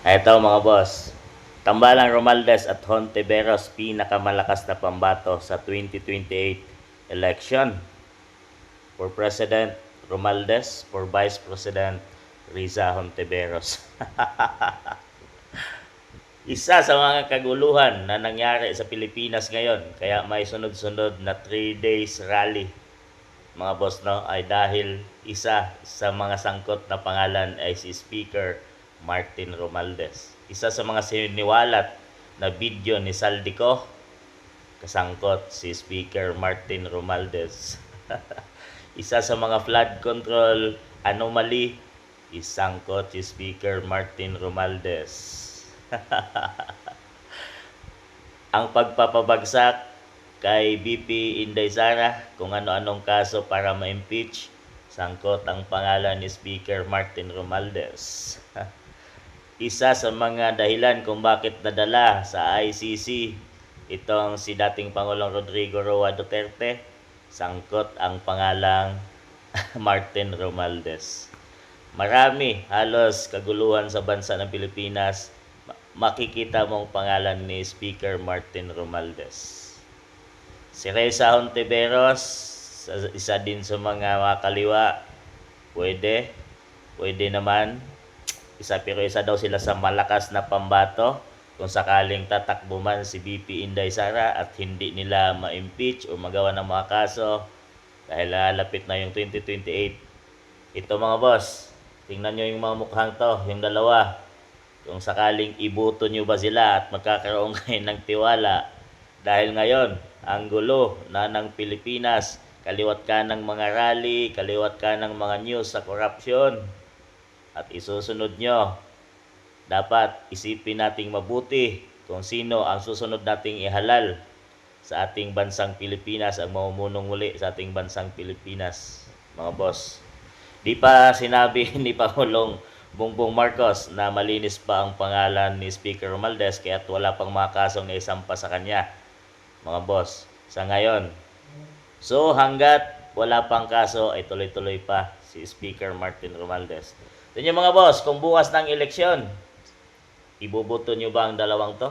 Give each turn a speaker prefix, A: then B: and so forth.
A: Eto mga boss, tambalang Romualdez at Hontiveros pinakamalakas na pambato sa 2028 election. For President, Romualdez. For Vice President, Riza Hontiveros. Isa sa mga kaguluhan na nangyari sa Pilipinas ngayon, kaya may sunod-sunod na 3 days rally, mga boss, no, ay dahil isa sa mga sangkot na pangalan ay si Speaker Martin Romualdez. Isa sa mga siniwalat na video ni Saldico, kasangkot si Speaker Martin Romualdez. Isa sa mga flood control anomaly, isangkot si Speaker Martin Romualdez. Ang pagpapabagsak kay VP Inday Sara kung ano-anong kaso para ma-impeach, sangkot ang pangalan ni Speaker Martin Romualdez. Isa sa mga dahilan kung bakit nadala sa ICC itong si dating Pangulong Rodrigo Roa Duterte, sangkot ang pangalang Martin Romualdez. Marami halos kaguluhan sa bansa ng Pilipinas, makikita mong pangalan ni Speaker Martin Romualdez. Si Reza Hontiveros, isa din sa mga makaliwa, pwede naman. Pero isa daw sila sa malakas na pambato kung sakaling tatakbo man si VP Inday Sara at hindi nila ma-impeach o magawa ng mga kaso dahil lalapit na yung 2028. Ito mga boss, tingnan nyo yung mga mukhang to, yung dalawa. Kung sakaling iboto nyo ba sila at magkakaroon kayo ng tiwala. Dahil ngayon, ang gulo na ng Pilipinas, kaliwat ka ng mga rally, kaliwat ka ng mga news sa corruption. At isusunod nyo, dapat isipin nating mabuti kung sino ang susunod nating ihalal sa ating bansang Pilipinas, ang mamumunong muli sa ating bansang Pilipinas, mga boss. Di pa sinabi ni Pangulong Bongbong Marcos na malinis pa ang pangalan ni Speaker Romualdez kaya't wala pang mga kasong naisampa sa kanya, mga boss, sa ngayon. So hanggat wala pang kaso ay tuloy-tuloy pa si Speaker Martin Romualdez. Ito mga boss, kung bukas ng eleksyon, iboboto nyo ba ang dalawang to?